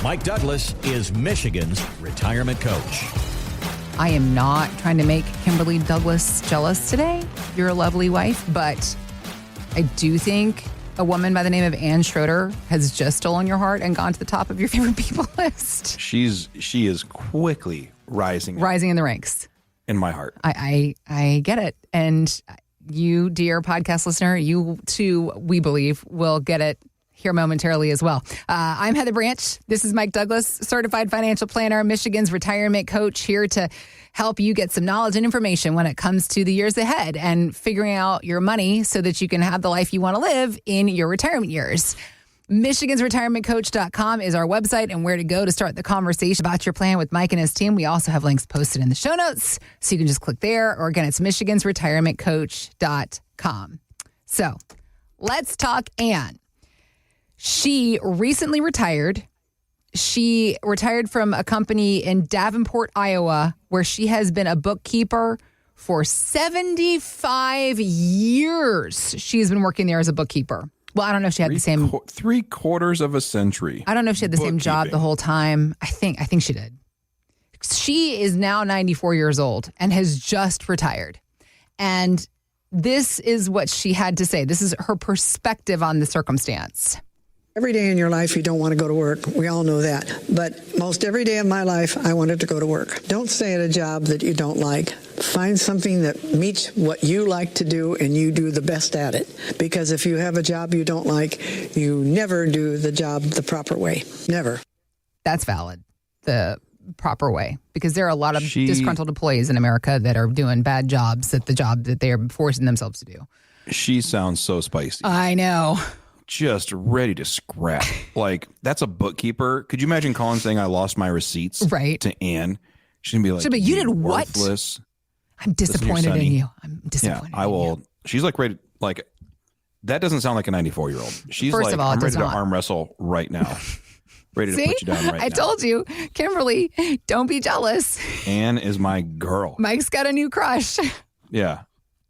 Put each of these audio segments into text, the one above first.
Mike Douglas is Michigan's retirement coach. I am not trying to make Kimberly Douglas jealous today, your lovely wife, but I do think a woman by the name of Anne Schroeder has just stolen your heart and gone to the top of your favorite people list. She is quickly rising in the ranks. In my heart. I get it. And you, dear podcast listener, you too, we believe, will get it here momentarily as well. I'm Heather Branch. This is Mike Douglas, certified financial planner, Michigan's retirement coach, here to help you get some knowledge and information when it comes to the years ahead and figuring out your money so that you can have the life you want to live in your retirement years. MichigansRetirementCoach.com is our website and where to go to start the conversation about your plan with Mike and his team. We also have links posted in the show notes, so you can just click there. Or again, it's MichigansRetirementCoach.com. So let's talk Anne. She recently retired. She retired from a company in Davenport, Iowa, where she has been a bookkeeper for 75 years. She's been working there as a bookkeeper. Well, I don't know if she had the same... 3/4 of a century. I don't know if she had the same job the whole time. I think she did. She is now 94 years old and has just retired. And this is what she had to say. This is her perspective on the circumstance. Every day in your life, you don't want to go to work. We all know that. But most every day of my life, I wanted to go to work. Don't stay at a job that you don't like. Find something that meets what you like to do and you do the best at it. Because if you have a job you don't like, you never do the job the proper way. Never. That's valid. The proper way. Because there are a lot of disgruntled employees in America that are doing bad jobs at the job that they are forcing themselves to do. She sounds so spicy. I know. Just ready to scrap. Like, that's a bookkeeper. Could you imagine calling saying I lost my receipts to Anne? She's going to be like, but you did worthless. What? I'm disappointed in you. I'm disappointed. Yeah, I will. She's like ready. Like, that doesn't sound like a 94-year-old. She's First like, of all, I'm ready to not. arm wrestle right now. Ready to put you down right now. I told you, Kimberly, don't be jealous. Anne is my girl. Mike's got a new crush. Yeah.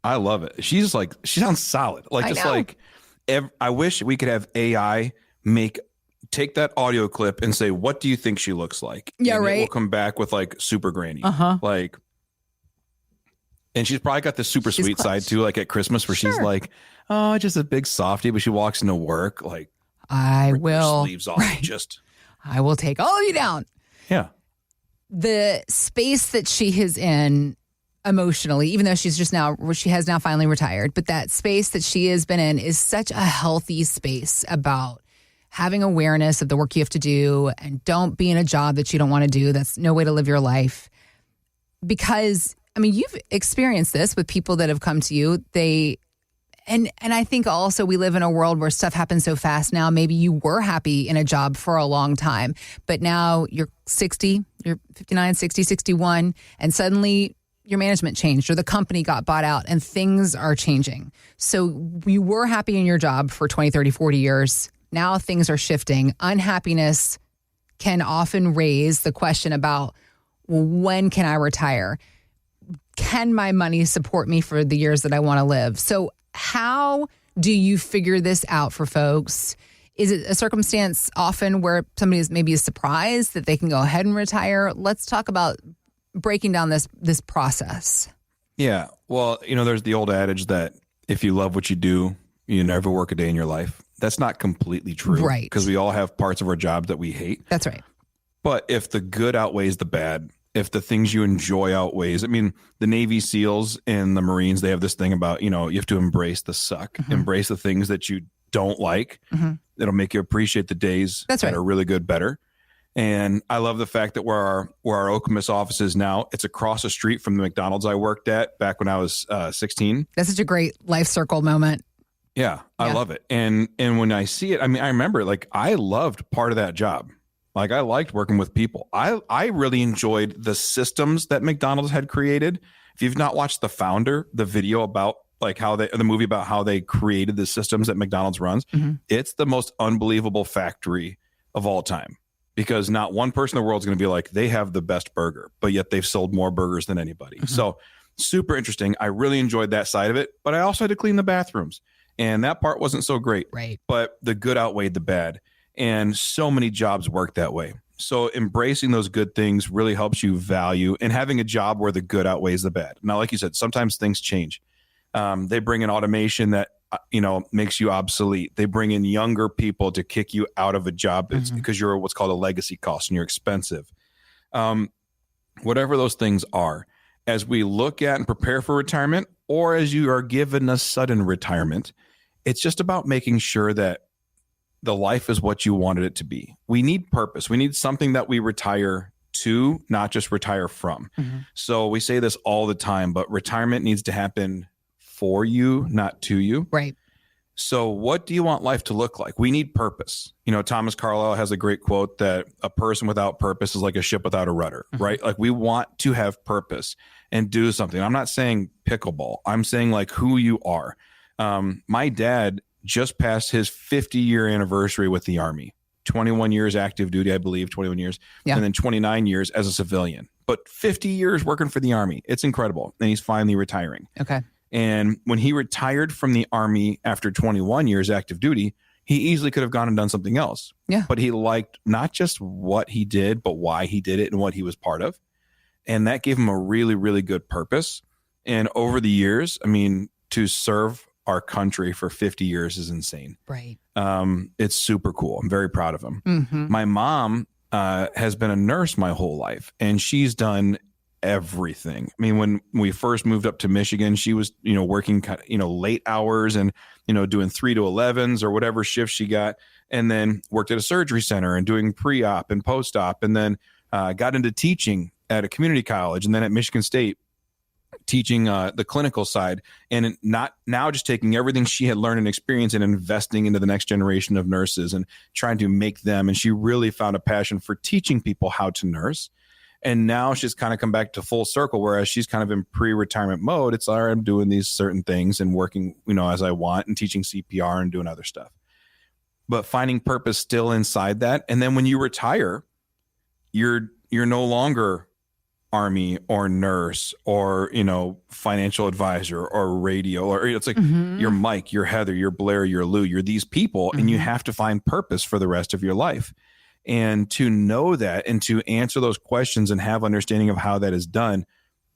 I love it. She's like, she sounds solid. Like, just like, I wish we could have AI take that audio clip and say, what do you think she looks like? Yeah, and right. It will come back with like super granny. Like, and she's probably got this super sweet side too, like at Christmas where she's like, oh, just a big softie, but she walks into work like, I will. Sleeves off, I will take all of you down. Yeah. The space that she is in emotionally, even though she has now finally retired, but that space that she has been in is such a healthy space about having awareness of the work you have to do and don't be in a job that you don't want to do. That's no way to live your life. Because, I mean, you've experienced this with people that have come to you. And I think also we live in a world where stuff happens so fast now. Maybe you were happy in a job for a long time, but now you're 60, you're 59, 60, 61, and suddenly your management changed or the company got bought out and things are changing. So you were happy in your job for 20, 30, 40 years. Now things are shifting. Unhappiness can often raise the question about, well, when can I retire? Can my money support me for the years that I want to live? So how do you figure this out for folks? Is it a circumstance often where somebody is maybe surprised that they can go ahead and retire? Let's talk about breaking down this process. Yeah. Well, there's the old adage that if you love what you do, you never work a day in your life. That's not completely true. Right. Because we all have parts of our job that we hate. That's right. But if the good outweighs the bad, if the things you enjoy outweighs, I mean, the Navy SEALs and the Marines, they have this thing about, you have to embrace the suck, embrace the things that you don't like. It'll make you appreciate the days that are really good better. And I love the fact that where our Okemos office is now, it's across the street from the McDonald's I worked at back when I was 16. That's such a great life circle moment. Yeah, I love it. And when I see it, I mean, I remember like I loved part of that job. Like I liked working with people. I really enjoyed the systems that McDonald's had created. If you've not watched The Founder, the video about like the movie about how they created the systems that McDonald's runs, it's the most unbelievable factory of all time. Because not one person in the world is going to be like, they have the best burger, but yet they've sold more burgers than anybody. So super interesting. I really enjoyed that side of it, but I also had to clean the bathrooms. And that part wasn't so great. Right. But the good outweighed the bad. And so many jobs work that way. So embracing those good things really helps you value and having a job where the good outweighs the bad. Now, like you said, sometimes things change. They bring in automation that, makes you obsolete. They bring in younger people to kick you out of a job because you're what's called a legacy cost and you're expensive. Whatever those things are, as we look at and prepare for retirement, or as you are given a sudden retirement, it's just about making sure that the life is what you wanted it to be. We need purpose. We need something that we retire to, not just retire from. So we say this all the time, but retirement needs to happen for you, not to you. Right. So what do you want life to look like? We need purpose. Thomas Carlyle has a great quote that a person without purpose is like a ship without a rudder, right? Like we want to have purpose and do something. I'm not saying pickleball. I'm saying like who you are. My dad just passed his 50-year anniversary with the Army, 21 years active duty, I believe, 21 years, and then 29 years as a civilian, but 50 years working for the Army. It's incredible. And he's finally retiring. Okay. And when he retired from the Army after 21 years active duty, he easily could have gone and done something else. Yeah. But he liked not just what he did, but why he did it and what he was part of. And that gave him a really, really good purpose. And over the years, to serve our country for 50 years is insane. Right. It's super cool. I'm very proud of him. My mom has been a nurse my whole life, and she's done everything. When we first moved up to Michigan, she was, working, late hours and, doing 3 to 11s or whatever shift she got, and then worked at a surgery center and doing pre-op and post-op, and then got into teaching at a community college and then at Michigan State, teaching the clinical side, and not now just taking everything she had learned and experienced and investing into the next generation of nurses and trying to make them. And she really found a passion for teaching people how to nurse. And now she's kind of come back to full circle, whereas she's kind of in pre-retirement mode. It's all right, I'm doing these certain things and working, as I want and teaching CPR and doing other stuff. But finding purpose still inside that. And then when you retire, you're no longer Army or nurse or, financial advisor or radio, or it's like you're Mike, you're Heather, you're Blair, you're Lou, you're these people, and you have to find purpose for the rest of your life. And to know that and to answer those questions and have understanding of how that is done,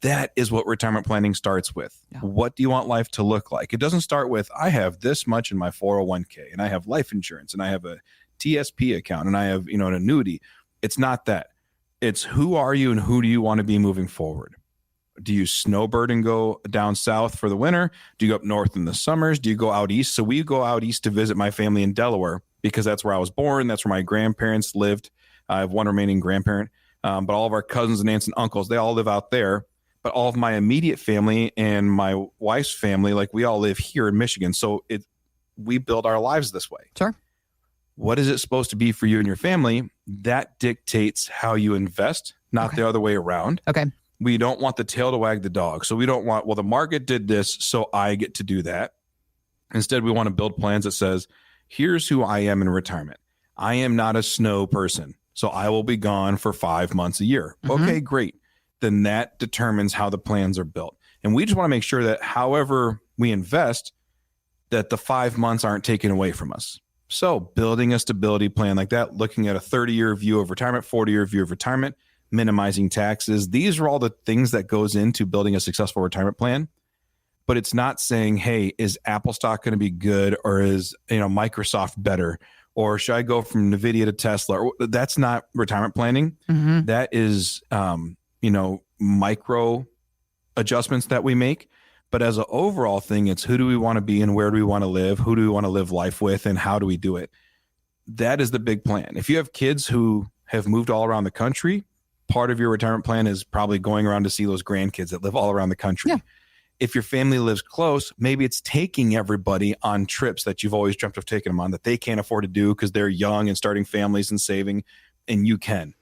that is what retirement planning starts with. Yeah. What do you want life to look like? It doesn't start with, I have this much in my 401k and I have life insurance and I have a TSP account and I have, an annuity. It's not that. It's who are you and who do you want to be moving forward? Do you snowbird and go down south for the winter? Do you go up north in the summers? Do you go out east? So we go out east to visit my family in Delaware because that's where I was born. That's where my grandparents lived. I have one remaining grandparent, but all of our cousins and aunts and uncles, they all live out there. But all of my immediate family and my wife's family, like we all live here in Michigan. So we build our lives this way. Sure. What is it supposed to be for you and your family? That dictates how you invest, not the other way around. Okay. We don't want the tail to wag the dog. So we don't want, well, the market did this, so I get to do that. Instead, we want to build plans that says, here's who I am in retirement. I am not a snow person, so I will be gone for 5 months a year. Okay, great. Then that determines how the plans are built. And we just want to make sure that however we invest, that the 5 months aren't taken away from us. So building a stability plan like that, looking at a 30-year view of retirement, 40-year view of retirement, minimizing taxes. These are all the things that goes into building a successful retirement plan. But it's not saying, hey, is Apple stock going to be good, or is Microsoft better, or should I go from NVIDIA to Tesla? That's not retirement planning. That is micro adjustments that we make. But as an overall thing, it's who do we want to be and where do we want to live? Who do we want to live life with and how do we do it? That is the big plan. If you have kids who have moved all around the country, part of your retirement plan is probably going around to see those grandkids that live all around the country. Yeah. If your family lives close, maybe it's taking everybody on trips that you've always dreamt of taking them on that they can't afford to do because they're young and starting families and saving, and you can.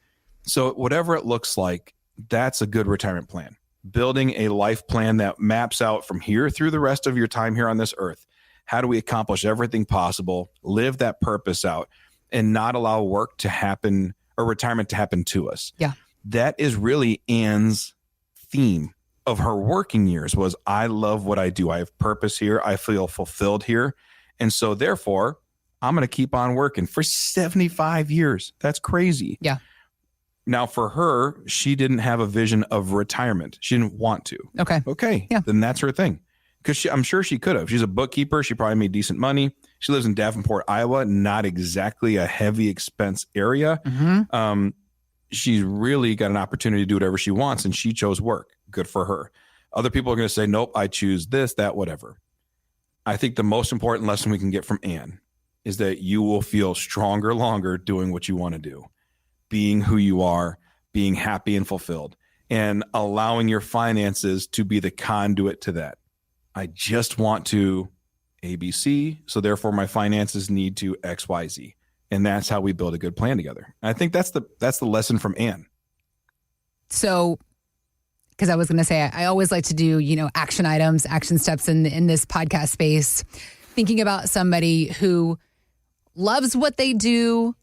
So whatever it looks like, that's a good retirement plan. Building a life plan that maps out from here through the rest of your time here on this earth. How do we accomplish everything possible, live that purpose out, and not allow work to happen or retirement to happen to us? Yeah. That is really Anne's theme of her working years was, I love what I do. I have purpose here. I feel fulfilled here. And so therefore, I'm going to keep on working for 75 years. That's crazy. Yeah. Now, for her, she didn't have a vision of retirement. She didn't want to. Okay. Yeah. Then that's her thing. Because I'm sure she could have. She's a bookkeeper. She probably made decent money. She lives in Davenport, Iowa, not exactly a heavy expense area. She's really got an opportunity to do whatever she wants, and she chose work. Good for her. Other people are going to say, nope, I choose this, that, whatever. I think the most important lesson we can get from Anne is that you will feel stronger longer doing what you want to do, being who you are, being happy and fulfilled, and allowing your finances to be the conduit to that. I just want to ABC, so therefore my finances need to XYZ. And that's how we build a good plan together. And I think that's the lesson from Anne. So, because I was going to say, I always like to do, action items, action steps in this podcast space, thinking about somebody who loves what they do,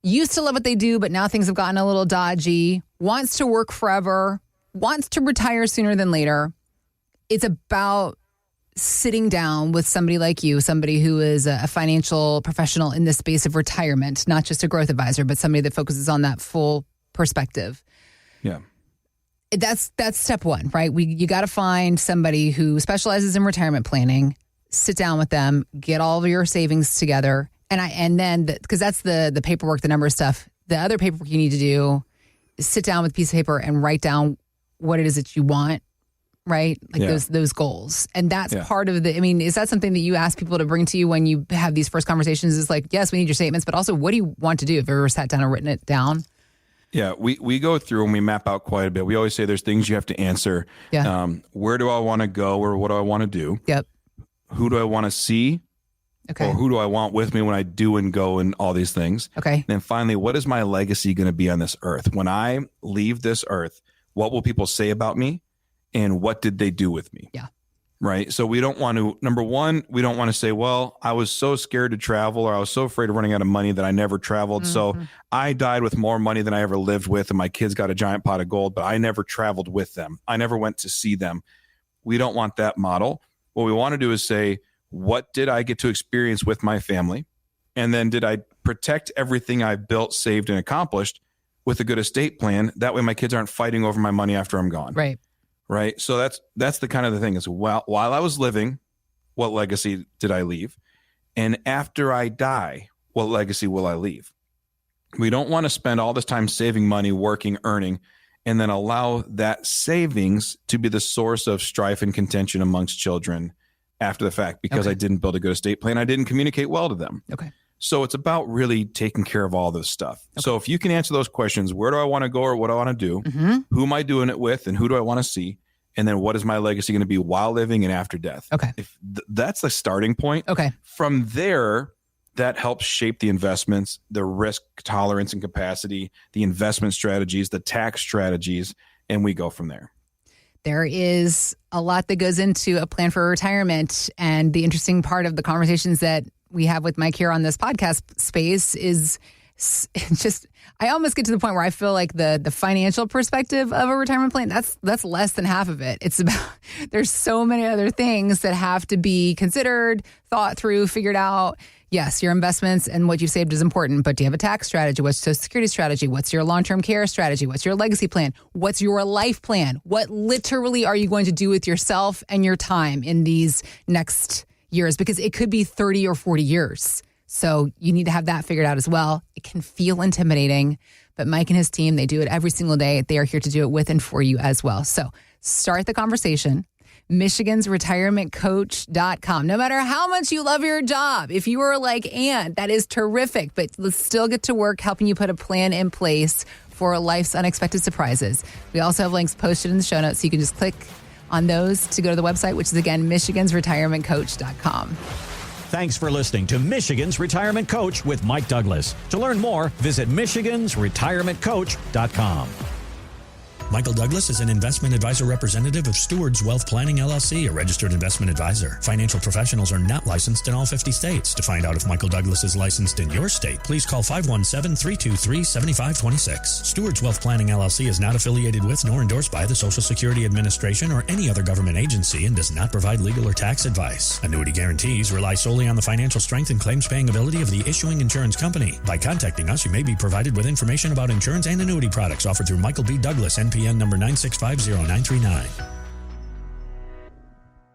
used to love what they do, but now things have gotten a little dodgy, wants to work forever, wants to retire sooner than later. It's about sitting down with somebody like you, somebody who is a financial professional in the space of retirement, not just a growth advisor, but somebody that focuses on that full perspective. Yeah. That's step one, right? You got to find somebody who specializes in retirement planning, sit down with them, get all of your savings together. And then because that's the paperwork, the number stuff. The other paperwork you need to do is sit down with a piece of paper and write down what it is that you want. Right? Like those goals. And that's part of is that something that you ask people to bring to you when you have these first conversations? Is like, yes, we need your statements, but also what do you want to do? Have you ever sat down and written it down? Yeah, we go through and we map out quite a bit. We always say there's things you have to answer. Yeah. Where do I want to go, or what do I want to do? Yep. Who do I want to see? Okay. Or who do I want with me when I do and go and all these things? Okay. And then finally, what is my legacy going to be on this earth? When I leave this earth, what will people say about me? And what did they do with me? Yeah. Right. So we don't want to, number one, we don't want to say, well, I was so scared to travel, or I was so afraid of running out of money that I never traveled. So I died with more money than I ever lived with. And my kids got a giant pot of gold, but I never traveled with them. I never went to see them. We don't want that model. What we want to do is say, what did I get to experience with my family? And then did I protect everything I built, saved, and accomplished with a good estate plan? That way my kids aren't fighting over my money after I'm gone. Right. Right. So that's the kind of the thing is, while I was living, what legacy did I leave? And after I die, what legacy will I leave? We don't want to spend all this time saving money, working, earning, and then allow that savings to be the source of strife and contention amongst children after the fact, because I didn't build a good estate plan. I didn't communicate well to them. Okay. So it's about really taking care of all this stuff. Okay. So if you can answer those questions, where do I want to go, or what do I want to do? Who am I doing it with, and who do I want to see? And then what is my legacy going to be while living and after death? Okay. If that's the starting point. Okay. From there, that helps shape the investments, the risk tolerance and capacity, the investment strategies, the tax strategies, and we go from there. There is a lot that goes into a plan for retirement. And the interesting part of the conversations that we have with Mike here on this podcast space is just, I almost get to the point where I feel like the financial perspective of a retirement plan, that's less than half of it. It's about, there's so many other things that have to be considered, thought through, figured out. Yes, your investments and what you've saved is important, but do you have a tax strategy? What's your Social Security strategy? What's your long-term care strategy? What's your legacy plan? What's your life plan? What literally are you going to do with yourself and your time in these next years? Because it could be 30 or 40 years. So you need to have that figured out as well. It can feel intimidating, but Mike and his team, they do it every single day. They are here to do it with and for you as well. So start the conversation. MichigansRetirementCoach.com. No matter how much you love your job, if you are like Anne, that is terrific, but let's still get to work helping you put a plan in place for life's unexpected surprises. We also have links posted in the show notes, so you can just click on those to go to the website, which is again, MichigansRetirementCoach.com. Thanks for listening to Michigan's Retirement Coach with Mike Douglas. To learn more, visit MichigansRetirementCoach.com. Michael Douglas is an investment advisor representative of Stewards Wealth Planning, LLC, a registered investment advisor. Financial professionals are not licensed in all 50 states. To find out if Michael Douglas is licensed in your state, please call 517-323-7526. Stewards Wealth Planning, LLC is not affiliated with nor endorsed by the Social Security Administration or any other government agency and does not provide legal or tax advice. Annuity guarantees rely solely on the financial strength and claims-paying ability of the issuing insurance company. By contacting us, you may be provided with information about insurance and annuity products offered through Michael B. Douglas, NPN number 9650939.